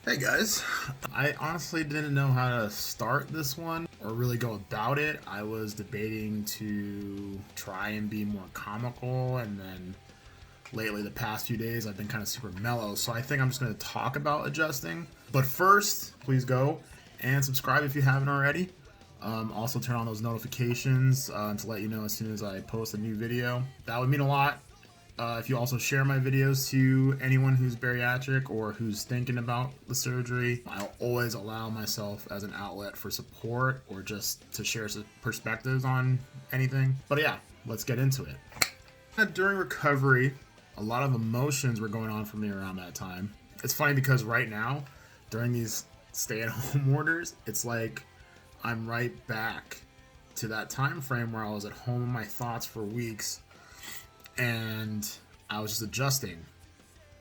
Hey guys, I honestly didn't know how to start this one or really go about it. I was debating to try and be more comical, and then lately, the past few days, I've been kind of super mellow, so I think I'm just going to talk about adjusting. But first, please go and subscribe if you haven't already. Also, turn on those notifications to let you know as soon as I post a new video. That would mean a lot. If you also share my videos to anyone who's bariatric or who's thinking about the surgery, I'll always allow myself as an outlet for support or just to share some perspectives on anything. But yeah, let's get into it. During recovery, a lot of emotions were going on for me around that time. It's funny because right now, during these stay-at-home orders, it's like I'm right back to that time frame where I was at home in my thoughts for weeks, and I was just adjusting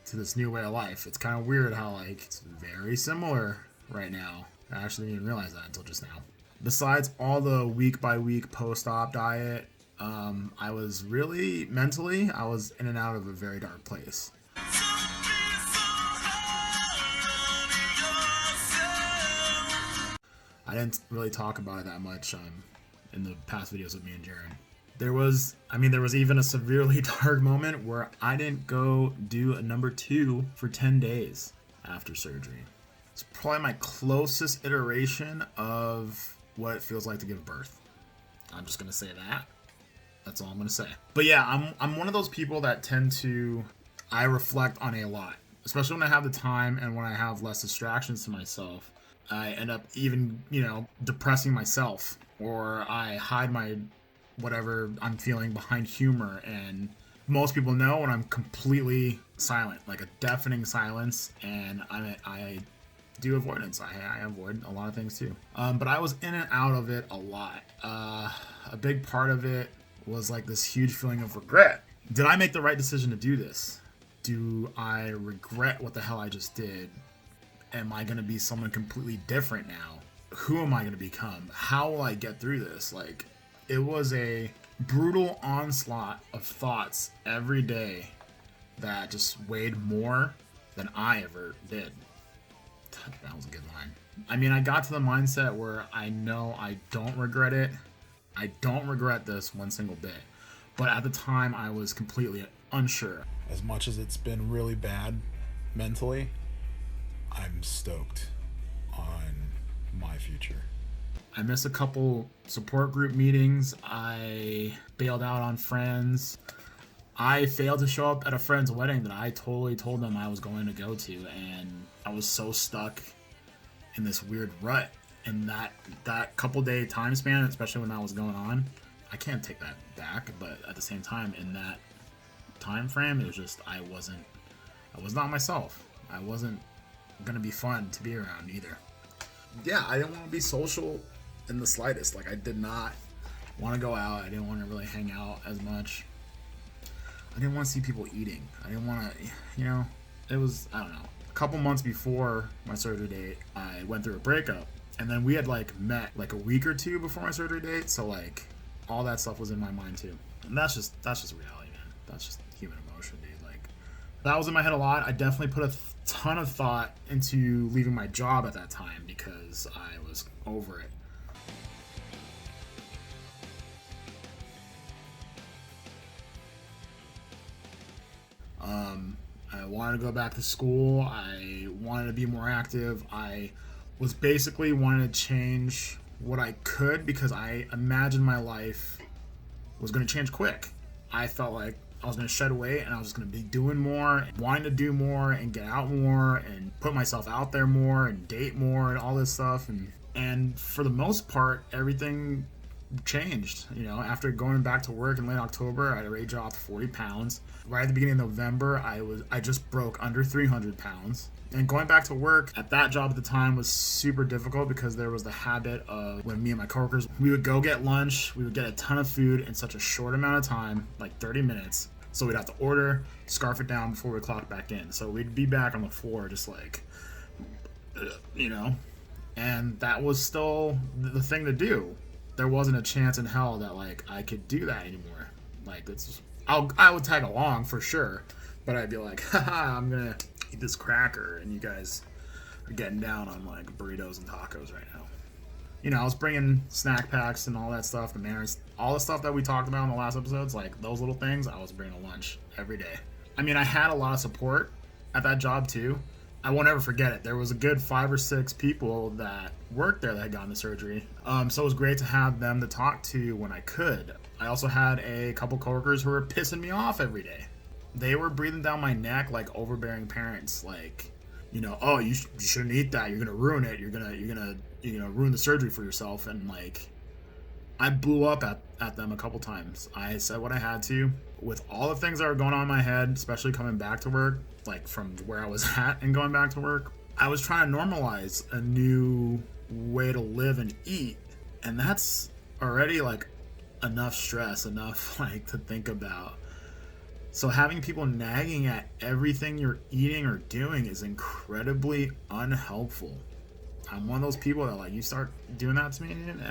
to this new way of life. It's kind of weird how like it's very similar right now. I actually didn't even realize that until just now. Besides all the week by week post-op diet, I was really mentally, I was in and out of a very dark place. I didn't really talk about it that much in the past videos with me and Jaron. There was even a severely dark moment where I didn't go do a number 2 for 10 days after surgery. It's probably my closest iteration of what it feels like to give birth. I'm just going to say that. That's all I'm going to say. But yeah, I'm one of those people that I reflect on a lot, especially when I have the time and when I have less distractions to myself. I end up even, depressing myself, or I hide my whatever I'm feeling behind humor, and most people know when I'm completely silent, like a deafening silence, and I do avoidance. I avoid a lot of things too. But I was in and out of it a lot. A big part of it was like this huge feeling of regret. Did I make the right decision to do this? Do I regret what the hell I just did? Am I going to be someone completely different now? Who am I going to become? How will I get through this? Like, it was a brutal onslaught of thoughts every day that just weighed more than I ever did. That was a good line. I mean, I got to the mindset where I know I don't regret it. I don't regret this one single bit. But at the time, I was completely unsure. As much as it's been really bad mentally, I'm stoked on my future. I missed a couple support group meetings. I bailed out on friends. I failed to show up at a friend's wedding that I totally told them I was going to go to, and I was so stuck in this weird rut. In that couple day time span, especially when that was going on, I can't take that back. But at the same time, in that time frame, it was just I was not myself. I wasn't gonna be fun to be around either. Yeah, I didn't want to be social in the slightest. Like, I did not want to go out. I didn't want to really hang out as much. I didn't want to see people eating. I didn't want to, it was, I don't know. A couple months before my surgery date, I went through a breakup. And then we had met a week or two before my surgery date. So all that stuff was in my mind too. And that's just reality, man. That's just human emotion, dude. That was in my head a lot. I definitely put a ton of thought into leaving my job at that time because I was over it. I wanted to go back to school. I wanted to be more active. I was basically wanting to change what I could because I imagined my life was going to change quick. I felt like I was going to shed weight and I was just going to be doing more, wanting to do more and get out more and put myself out there more and date more and all this stuff. And for the most part, everything changed. After going back to work in late October, I already dropped 40 pounds. Right at the beginning of November, I just broke under 300 pounds. And going back to work at that job at the time was super difficult because there was the habit of when me and my coworkers, we would go get lunch, we would get a ton of food in such a short amount of time, like 30 minutes. So we'd have to order, scarf it down before we clocked back in. So we'd be back on the floor just and that was still the thing to do. There wasn't a chance in hell that I could do that anymore. I would tag along for sure, but I'd be like, haha, I'm gonna eat this cracker and you guys getting down on like burritos and tacos right now. You know, I was bringing snack packs and all that stuff, the manners, all the stuff that we talked about in the last episodes, like those little things, I was bringing to lunch every day. I mean, I had a lot of support at that job too. I won't ever forget it. There was a good 5 or 6 people that worked there that had gotten the surgery. So it was great to have them to talk to when I could. I also had a couple coworkers who were pissing me off every day. They were breathing down my neck like overbearing parents, like, you know, oh, you shouldn't eat that. You're gonna ruin it. You're gonna ruin the surgery for yourself. And like, I blew up at them a couple times. I said what I had to. With all the things that were going on in my head, especially coming back to work, like from where I was at and going back to work, I was trying to normalize a new way to live and eat. And that's already like enough stress, enough like to think about. So having people nagging at everything you're eating or doing is incredibly unhelpful. I'm one of those people that like, you start doing that to me and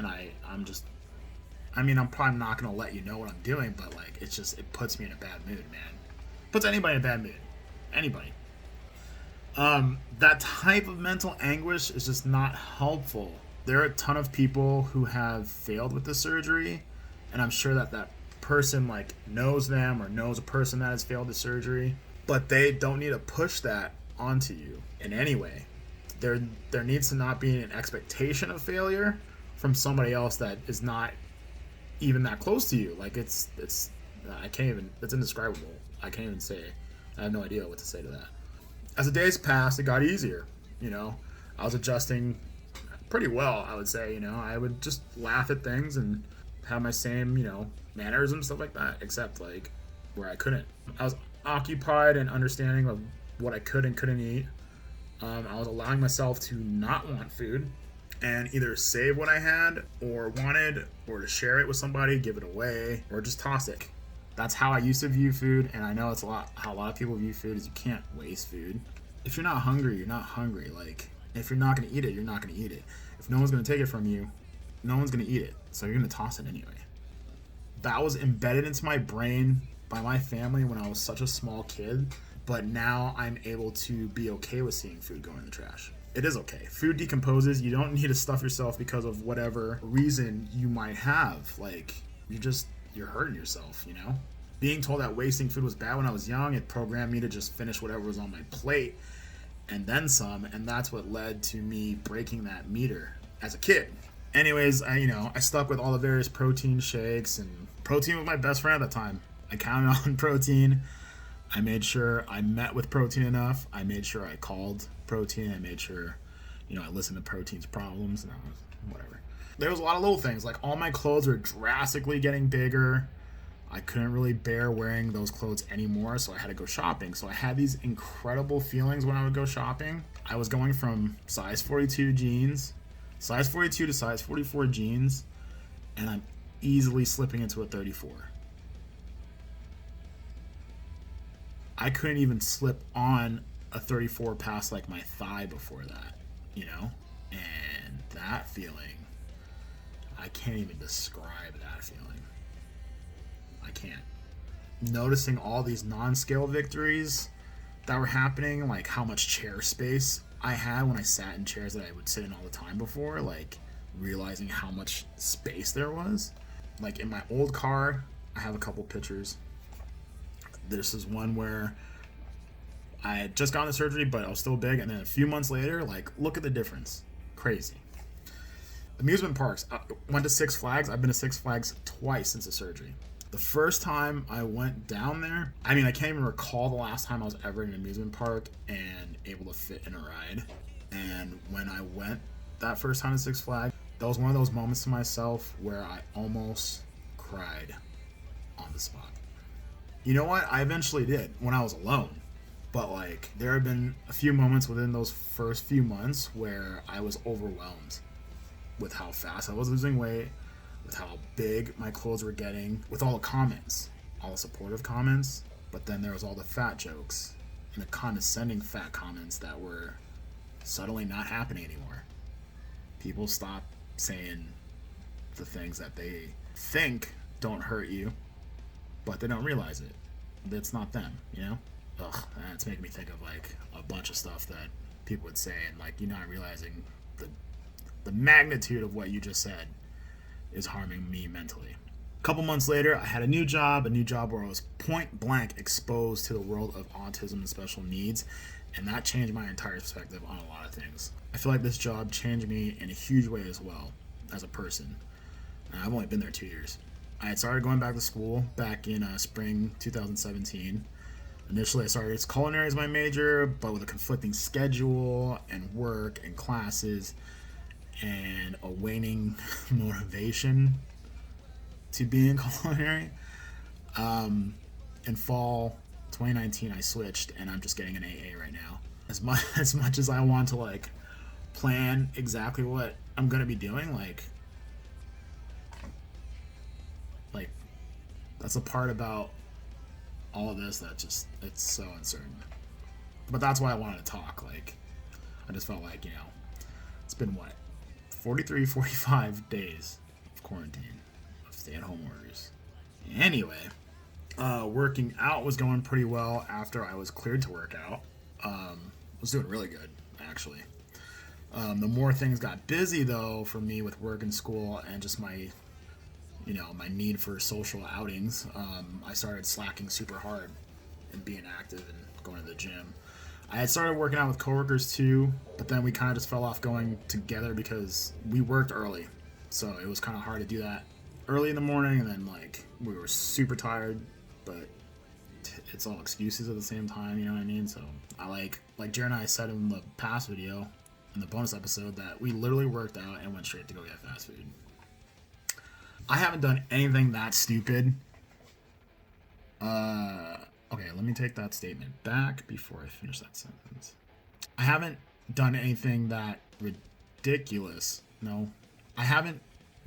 I'm probably not going to let you know what I'm doing, but like, it puts me in a bad mood, man. Puts anybody in a bad mood. Anybody. That type of mental anguish is just not helpful. There are a ton of people who have failed with the surgery, and I'm sure that person like knows them or knows a person that has failed the surgery, but they don't need to push that onto you in any way. There needs to not be an expectation of failure from somebody else that is not even that close to you. Like it's indescribable. I can't even say. I have no idea what to say to that. As the days passed, it got easier. You know, I was adjusting pretty well, I would say. You know, I would just laugh at things and have my same, you know, mannerisms, stuff like that, except like where I couldn't. I was occupied and understanding of what I could and couldn't eat. I was allowing myself to not want food and either save what I had or wanted, or to share it with somebody, give it away, or just toss it. That's how I used to view food, and I know it's how a lot of people view food is you can't waste food. If you're not hungry, you're not hungry. Like, if you're not going to eat it, you're not going to eat it. If no one's going to take it from you, no one's going to eat it. So you're going to toss it anyway. That was embedded into my brain by my family when I was such a small kid, but now I'm able to be okay with seeing food go in the trash. It is okay. Food decomposes. You don't need to stuff yourself because of whatever reason you might have. Like, you're hurting yourself, you know? Being told that wasting food was bad when I was young, it programmed me to just finish whatever was on my plate and then some, and that's what led to me breaking that meter as a kid. Anyways, I stuck with all the various protein shakes, and protein was my best friend at the time. I counted on protein. I made sure I met with protein enough. I made sure I called protein. I made sure, I listened to protein's problems and whatever. There was a lot of little things, like all my clothes were drastically getting bigger. I couldn't really bear wearing those clothes anymore, so I had to go shopping. So I had these incredible feelings when I would go shopping. I was going from size 42 jeans, size 42 to size 44 jeans, and I'm easily slipping into a 34. I couldn't even slip on a 34 past like my thigh before that, And that feeling, I can't even describe that feeling. I can't. Noticing all these non-scale victories that were happening, like how much chair space I had when I sat in chairs that I would sit in all the time before, like realizing how much space there was. Like in my old car, I have a couple pictures. This is one where I had just gotten the surgery, but I was still big. And then a few months later, like, look at the difference. Crazy. Amusement parks. I went to Six Flags. I've been to Six Flags twice since the surgery. The first time I went down there, I can't even recall the last time I was ever in an amusement park and able to fit in a ride. And when I went that first time to Six Flags, that was one of those moments to myself where I almost cried on the spot. You know what? I eventually did when I was alone. But like, there have been a few moments within those first few months where I was overwhelmed with how fast I was losing weight, with how big my clothes were getting, with all the comments, all the supportive comments. But then there was all the fat jokes and the condescending fat comments that were suddenly not happening anymore. People stopped saying the things that they think don't hurt you, but they don't realize it. It's not them, ugh, man, it's making me think of like a bunch of stuff that people would say, and like you're not realizing the magnitude of what you just said is harming me mentally. A couple months later, I had a new job where I was point blank exposed to the world of autism and special needs, and that changed my entire perspective on a lot of things. I feel like this job changed me in a huge way as well as a person. And I've only been there 2 years. I had started going back to school back in spring 2017. Initially, I started as culinary as my major, but with a conflicting schedule and work and classes and a waning motivation to be in culinary. In fall 2019, I switched, and I'm just getting an AA right now. As much as I want to like plan exactly what I'm gonna be doing, like that's a part about all of this that just it's so uncertain. But that's why I wanted to talk. Like I just felt like, it's been what 43, 45 days of quarantine, of stay-at-home orders. Anyway, working out was going pretty well after I was cleared to work out. Was doing really good, actually. The more things got busy, though, for me with work and school and just my need for social outings, I started slacking super hard and being active and going to the gym. I had started working out with coworkers too, but then we kind of just fell off going together because we worked early. So it was kind of hard to do that early in the morning, and then like we were super tired, but it's all excuses at the same time, you know what I mean? So I like Jared and I said in the past video, in the bonus episode, that we literally worked out and went straight to go get fast food. I haven't done anything that stupid. Okay, let me take that statement back before I finish that sentence. I haven't done anything that ridiculous. No, I haven't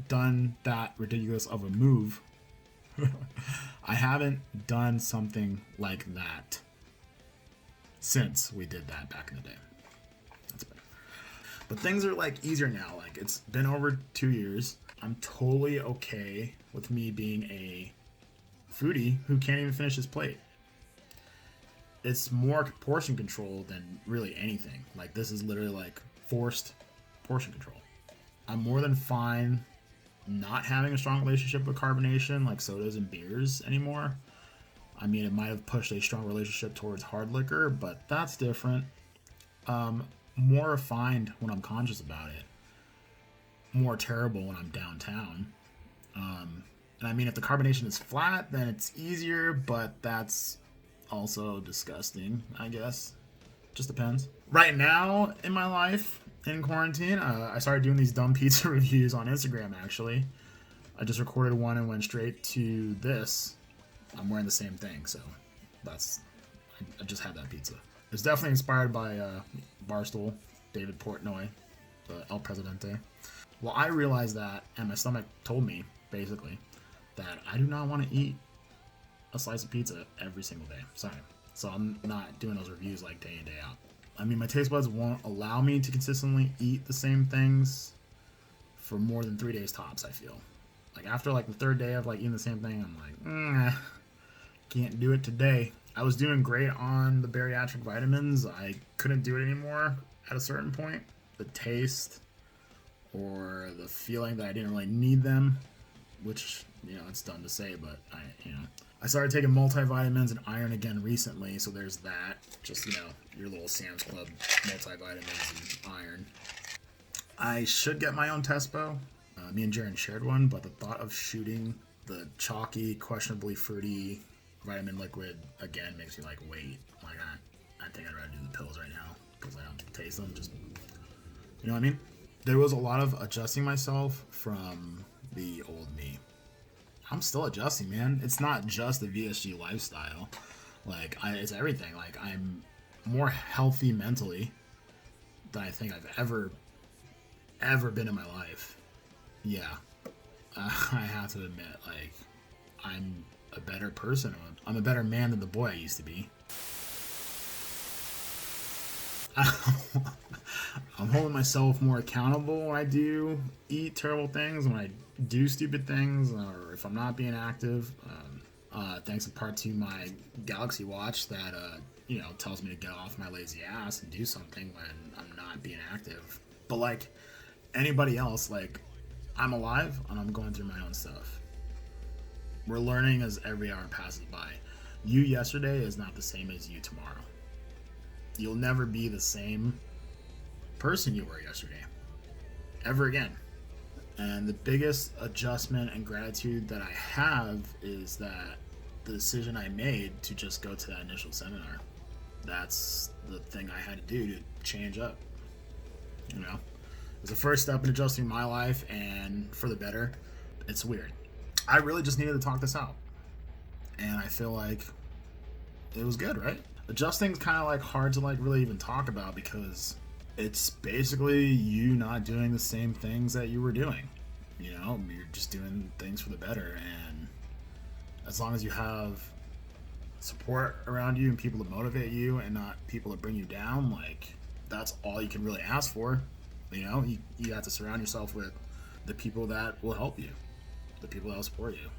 done that ridiculous of a move. I haven't done something like that since we did that back in the day. That's better. But things are like easier now. Like it's been over 2 years. I'm totally okay with me being a foodie who can't even finish his plate. It's more portion control than really anything. Like this is literally like forced portion control. I'm more than fine not having a strong relationship with carbonation like sodas and beers anymore. I mean, it might have pushed a strong relationship towards hard liquor, but that's different. More refined when I'm conscious about it. More terrible when I'm downtown. And I mean, if the carbonation is flat, then it's easier, but that's also disgusting, I guess. Just depends. Right now in my life, in quarantine, I started doing these dumb pizza reviews on Instagram, actually. I just recorded one and went straight to this. I'm wearing the same thing, so I just had that pizza. It's definitely inspired by Barstool, David Portnoy, the El Presidente. Well, I realized that, and my stomach told me, basically, that I do not want to eat a slice of pizza every single day. Sorry. So I'm not doing those reviews like day in, day out. I mean, my taste buds won't allow me to consistently eat the same things for more than 3 days tops, I feel. Like, after, like, the third day of, like, eating the same thing, I'm like, can't do it today. I was doing great on the bariatric vitamins. I couldn't do it anymore at a certain point. The taste or the feeling that I didn't really need them, which, it's dumb to say, but I started taking multivitamins and iron again recently, so there's that. Just, your little Sam's Club multivitamins and iron. I should get my own Tespo. Me and Jaren shared one, but the thought of shooting the chalky, questionably fruity vitamin liquid again makes me like, wait. Like, I think I'd rather do the pills right now because I don't taste them. Just, you know what I mean? There was a lot of adjusting myself from the old me. I'm still adjusting, man. It's not just the VSG lifestyle. Like, it's everything. Like, I'm more healthy mentally than I think I've ever been in my life. Yeah. I have to admit, like, I'm a better person. I'm a better man than the boy I used to be. I'm holding myself more accountable when I do eat terrible things, when I do stupid things, or if I'm not being active. Thanks in part to my Galaxy Watch that tells me to get off my lazy ass and do something when I'm not being active. But like anybody else, like I'm alive and I'm going through my own stuff. We're learning as every hour passes by. You yesterday is not the same as you tomorrow. You'll never be the same person you were yesterday, ever again. And the biggest adjustment and gratitude that I have is that the decision I made to just go to that initial seminar. That's the thing I had to do to change up. It was the first step in adjusting my life, and for the better. It's weird. I really just needed to talk this out, and I feel like it was good, right? Adjusting's kind of like hard to like really even talk about because it's basically you not doing the same things that you were doing. You're just doing things for the better, and as long as you have support around you and people to motivate you and not people to bring you down, like that's all you can really ask for. You have to surround yourself with the people that will help you, the people that will support you.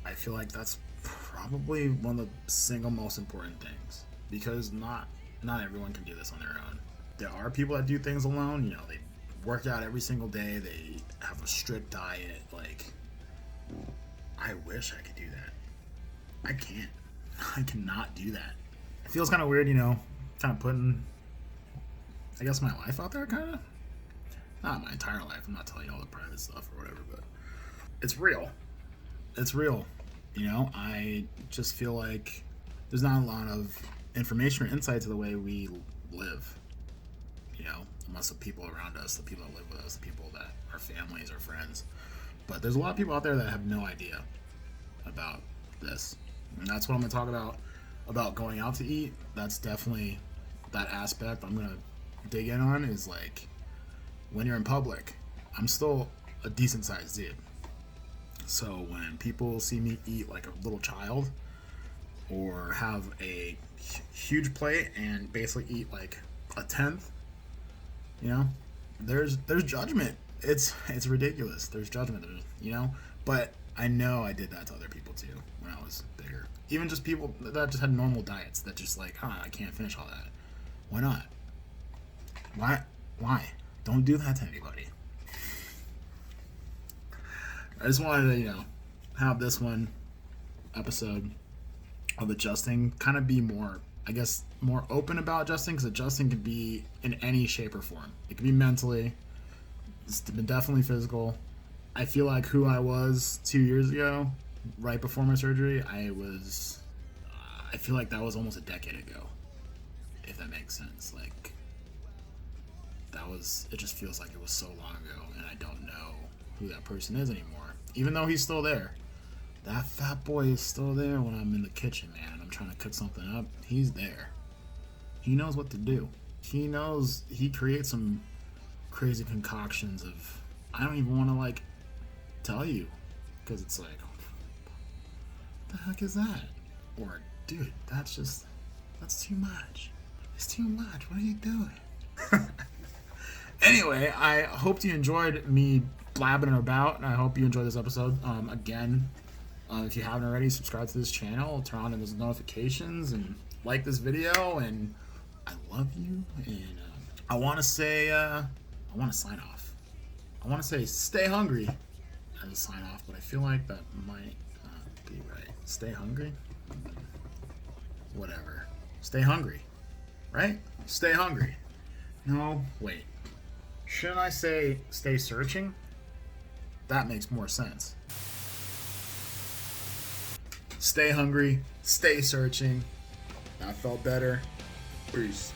I feel like that's probably one of the single most important things, because not everyone can do this on their own. There are people that do things alone. They work out every single day. They have a strict diet. Like, I wish I could do that. I can't. I cannot do that. It feels kind of weird, kind of putting, I guess, my life out there, kind of. Not my entire life. I'm not telling you all the private stuff or whatever, but it's real. It's real. I just feel like there's not a lot of information or insight to the way we live. Unless the people around us, the people that live with us, the people that are families or friends. But there's a lot of people out there that have no idea about this. And that's what I'm going to talk about going out to eat. That's definitely that aspect I'm going to dig in on, is like when you're in public, I'm still a decent sized dude. So when people see me eat like a little child, or have a huge plate and basically eat like a tenth, there's judgment. It's ridiculous. There's judgment, but I know I did that to other people too when I was bigger. Even just people that just had normal diets that just like, I can't finish all that. Why not? Why? Don't do that to anybody. I just wanted to, have this one episode of adjusting kind of be more, I guess, more open about adjusting, because adjusting can be in any shape or form. It can be mentally. It's been definitely physical. I feel like who I was 2 years ago, right before my surgery, I feel like that was almost a decade ago, if that makes sense. Like, it just feels like it was so long ago, and I don't know who that person is anymore. Even though he's still there. That fat boy is still there when I'm in the kitchen, man, and I'm trying to cook something up. He's there. He knows what to do. He knows, he creates some crazy concoctions of, I don't even want to, like, tell you, because it's like, what the heck is that? Or, dude, that's too much. It's too much. What are you doing? Anyway, I hope you enjoyed me blabbing about, and I hope you enjoyed this episode. Again, if you haven't already, subscribe to this channel, turn on those notifications, and like this video, and I love you, and I want to say, I want to sign off. I want to say stay hungry as a sign off, but I feel like that might not be right. Stay hungry? Whatever. Stay hungry, right? Stay hungry. No, wait. Shouldn't I say stay searching? That makes more sense. Stay hungry, stay searching. That felt better. Peace.